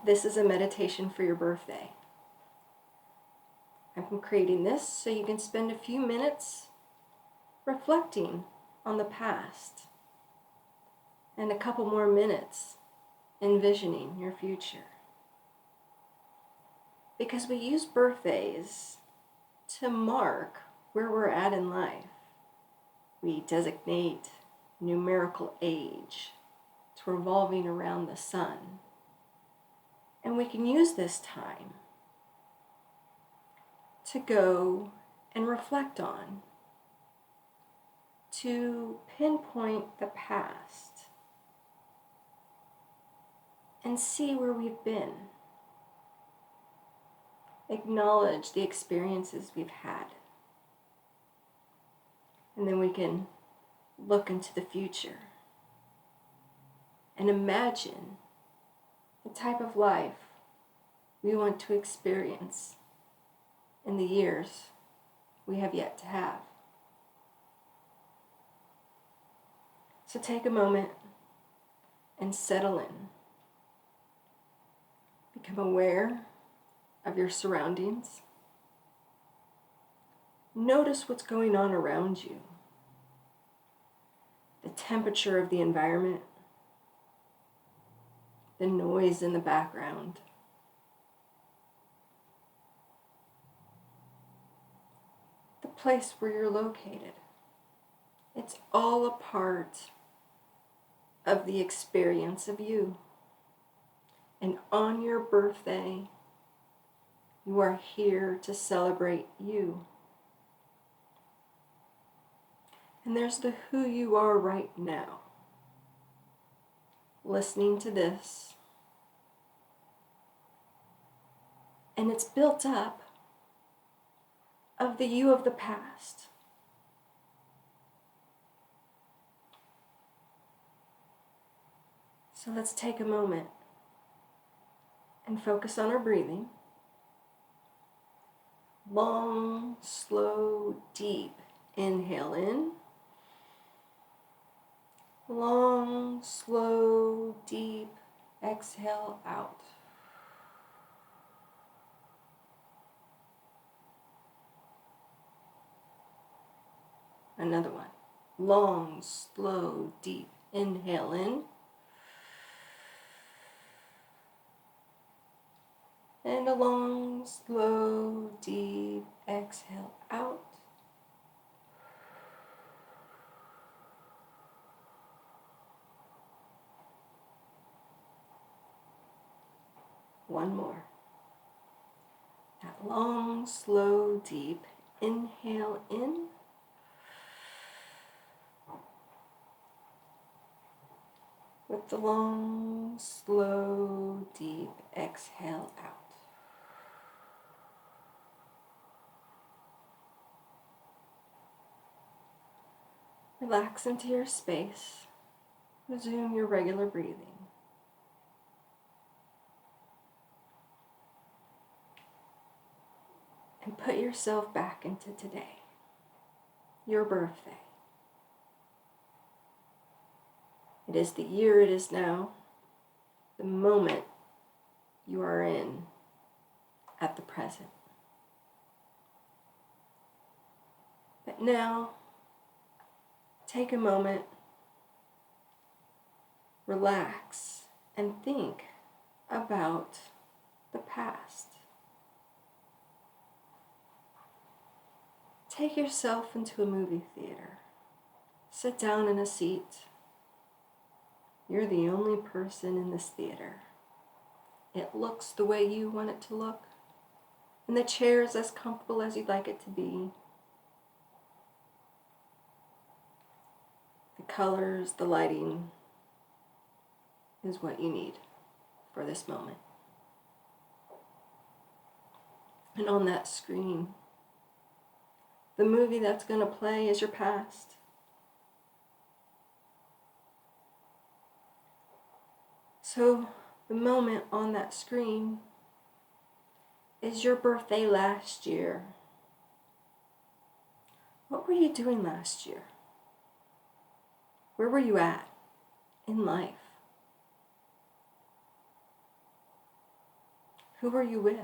This is a meditation for your birthday. I'm creating this so you can spend a few minutes reflecting on the past and a couple more minutes envisioning your future. Because we use birthdays to mark where we're at in life. We designate numerical age to revolving around the sun. And we can use this time to go and reflect on, to pinpoint the past and see where we've been. Acknowledge the experiences we've had. And then we can look into the future and imagine the type of life we want to experience in the years we have yet to have. So take a moment and settle in. Become aware of your surroundings. Notice what's going on around you. The temperature of the environment, the noise in the background. The place where you're located. It's all a part of the experience of you. And on your birthday, you are here to celebrate you. And there's the who you are right now. Listening to this. And it's built up of the you of the past. So let's take a moment and focus on our breathing. Long, slow, deep inhale in. Long, slow, deep exhale out. Another one. Long, slow, deep inhale in. And a long, slow, deep exhale out. One more. That long, slow, deep inhale in. With the long, slow, deep exhale out. Relax into your space. Resume your regular breathing. And put yourself back into today, your birthday. It is the year it is now, the moment you are in at the present. But now, take a moment, relax, and think about the past. Take yourself into a movie theater. Sit down in a seat. You're the only person in this theater. It looks the way you want it to look, and the chair is as comfortable as you'd like it to be. The colors, the lighting is what you need for this moment. And on that screen, the movie that's going to play is your past. So the moment on that screen is your birthday last year. What were you doing last year? Where were you at in life? Who are you with?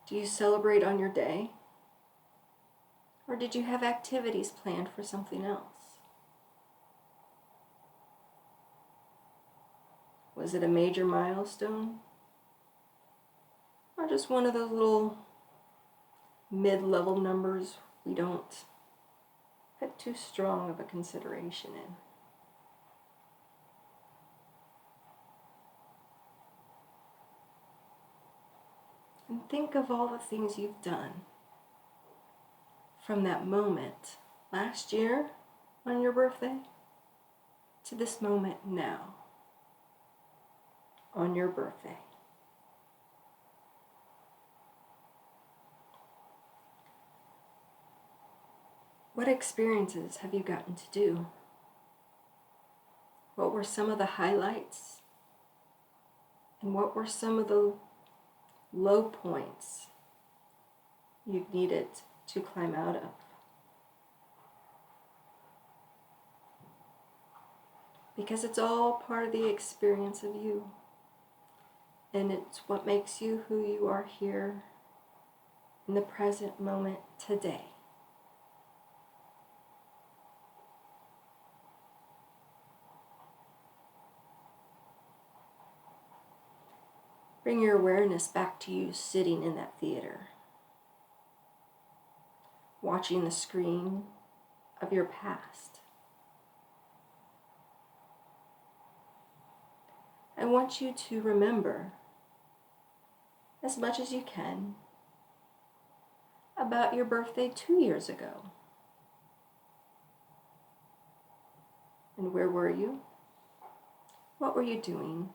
Do you celebrate on your day? Or did you have activities planned for something else? Was it a major milestone? Or just one of those little mid-level numbers we don't put too strong of a consideration in? And think of all the things you've done from that moment last year on your birthday to this moment now on your birthday. What experiences have you gotten to do? What were some of the highlights? And what were some of the low points you needed to climb out of? Because it's all part of the experience of you. And it's what makes you who you are here in the present moment today. Bring your awareness back to you sitting in that theater, watching the screen of your past. I want you to remember, as much as you can, about your birthday 2 years ago. And where were you? What were you doing?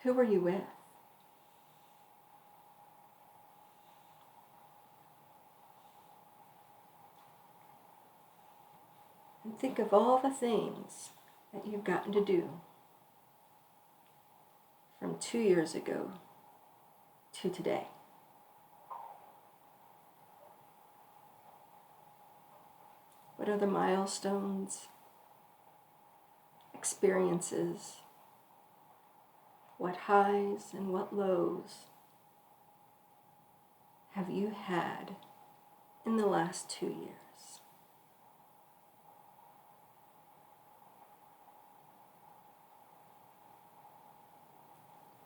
Who were you with? And think of all the things that you've gotten to do from 2 years ago to today. What are the milestones, experiences, what highs and what lows have you had in the last 2 years?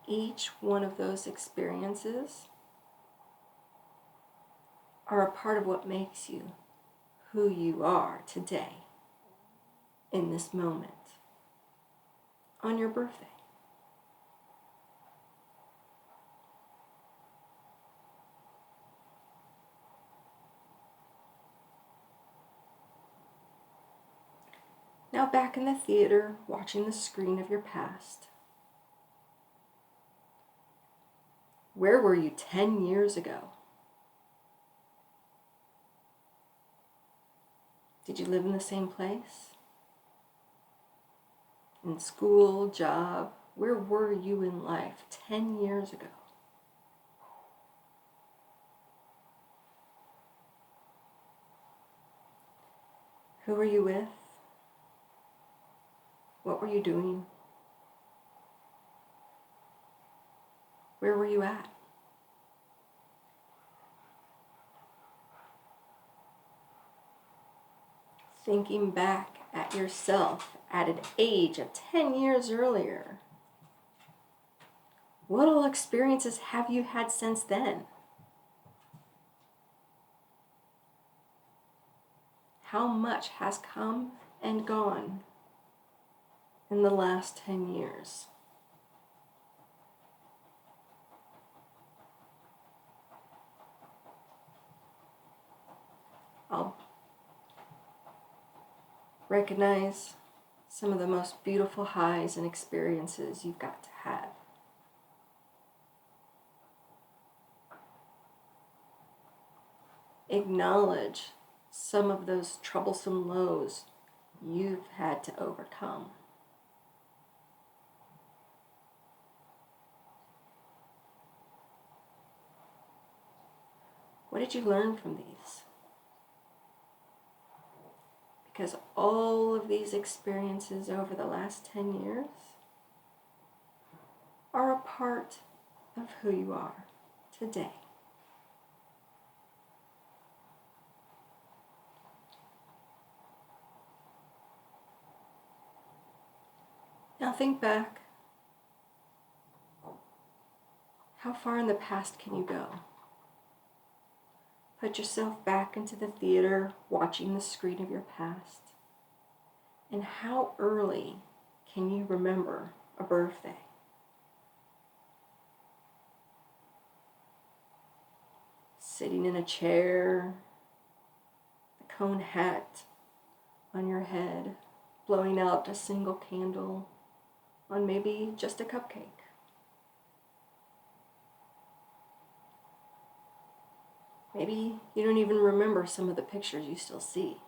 Each one of those experiences are a part of what makes you who you are today, in this moment, on your birthday. Now back in the theater, watching the screen of your past. Where were you 10 years ago? Did you live in the same place? In school, job? Where were you in life 10 years ago? Who were you with? What were you doing? Where were you at? Thinking back at yourself at an age of 10 years earlier. What all experiences have you had since then? How much has come and gone in the last 10 years? I'll recognize some of the most beautiful highs and experiences you've got to have. Acknowledge some of those troublesome lows you've had to overcome. What did you learn from these? because all of these experiences over the last 10 years are a part of who you are today. Now think back. How far in the past can you go? Put yourself back into the theater, watching the screen of your past. And how early can you remember a birthday? Sitting in a chair, the cone hat on your head, blowing out a single candle on maybe just a cupcake. Maybe you don't even remember some of the pictures you still see.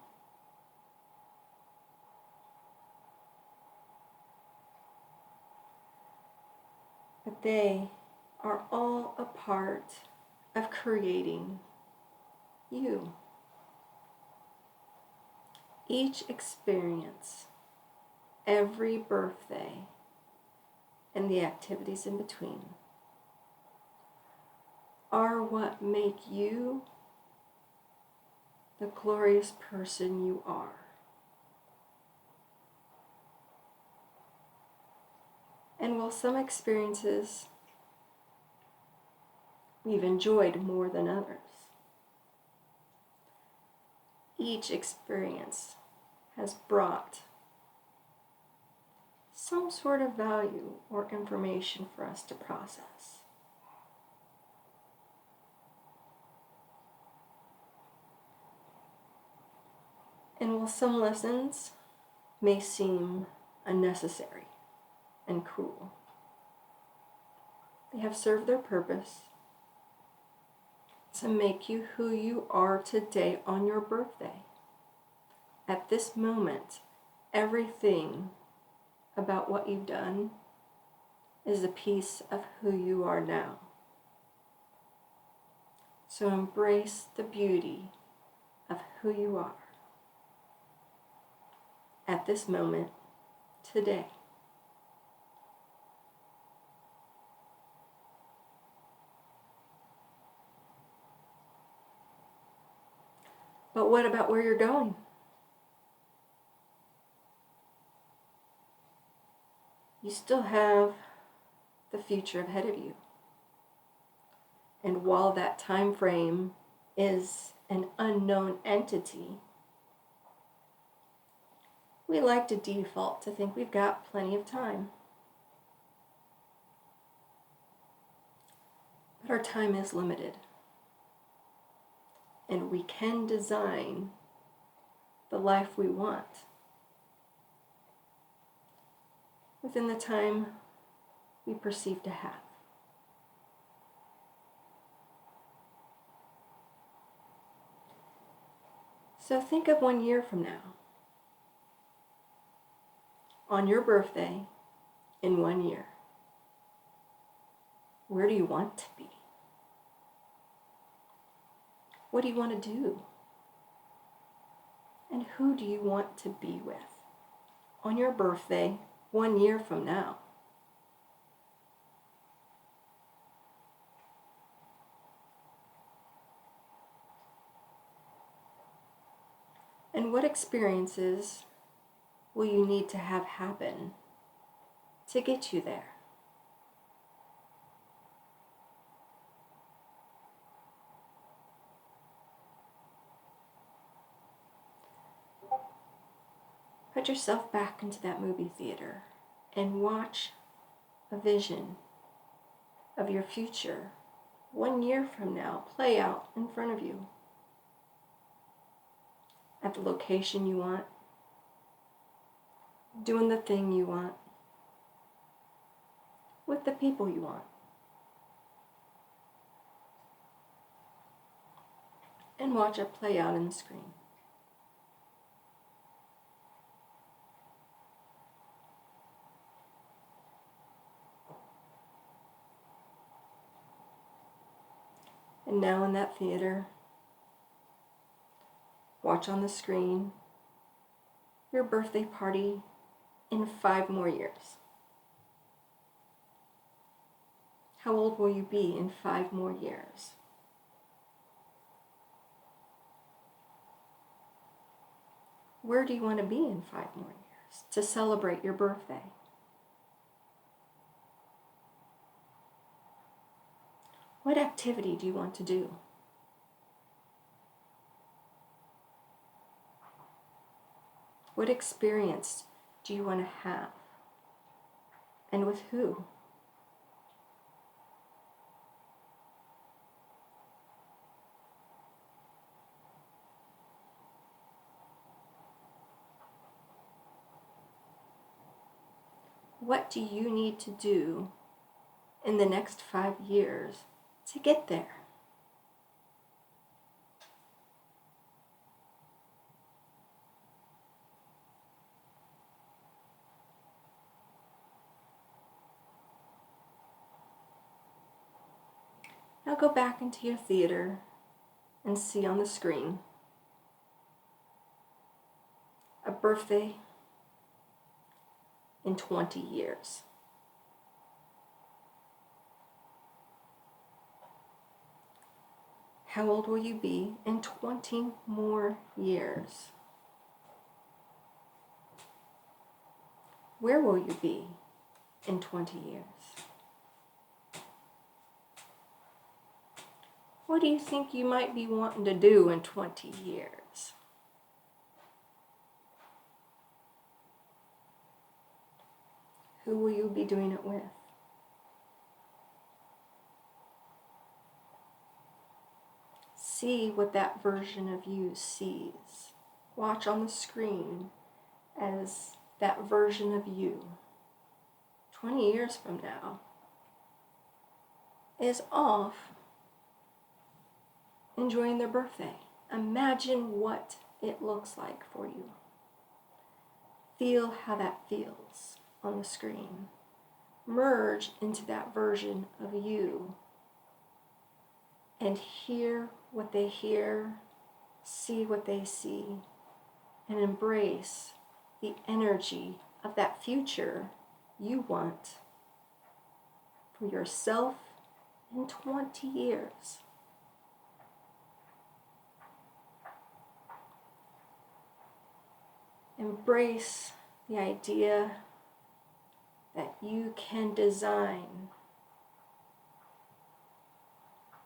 But they are all a part of creating you. Each experience, every birthday, and the activities in between are what make you the glorious person you are. And while some experiences we've enjoyed more than others, each experience has brought some sort of value or information for us to process. And while some lessons may seem unnecessary and cruel, they have served their purpose to make you who you are today on your birthday. At this moment, everything about what you've done is a piece of who you are now. So embrace the beauty of who you are at this moment, today. But what about where you're going? You still have the future ahead of you. And while that time frame is an unknown entity, we like to default to think we've got plenty of time. But our time is limited. And we can design the life we want within the time we perceive to have. So think of 1 year from now, on your birthday, in 1 year. Where do you want to be? What do you want to do? And who do you want to be with on your birthday 1 year from now? And what experiences will you need to have happen to get you there? Put yourself back into that movie theater and watch a vision of your future 1 year from now play out in front of you at the location you want, doing the thing you want, with the people you want. And watch it play out in the screen. And now in that theater, watch on the screen your birthday party in 5 more years? How old will you be in 5 more years? Where do you want to be in 5 more years to celebrate your birthday? What activity do you want to do? What experience do you want to have? And with who? What do you need to do in the next 5 years to get there? Now go back into your theater and see on the screen a birthday in 20 years. How old will you be in 20 more years? Where will you be in 20 years? What do you think you might be wanting to do in 20 years? Who will you be doing it with? See what that version of you sees. Watch on the screen as that version of you, 20 years from now, is off enjoying their birthday. Imagine what it looks like for you. Feel how that feels on the screen. Merge into that version of you and hear what they hear, see what they see, and embrace the energy of that future you want for yourself in 20 years. Embrace the idea that you can design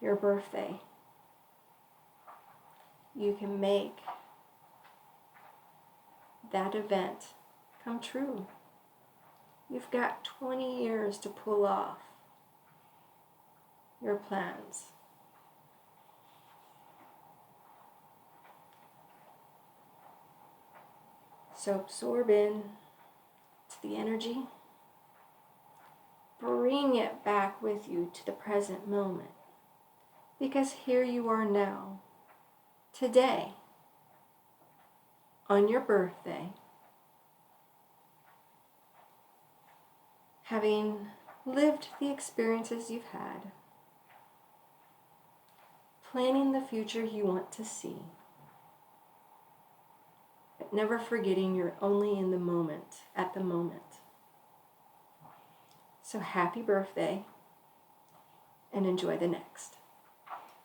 your birthday. You can make that event come true. You've got 20 years to pull off your plans. So absorb in to the energy. Bring it back with you to the present moment. Because here you are now, today, on your birthday, having lived the experiences you've had, planning the future you want to see, but never forgetting you're only in the moment, at the moment. So happy birthday, and enjoy the next.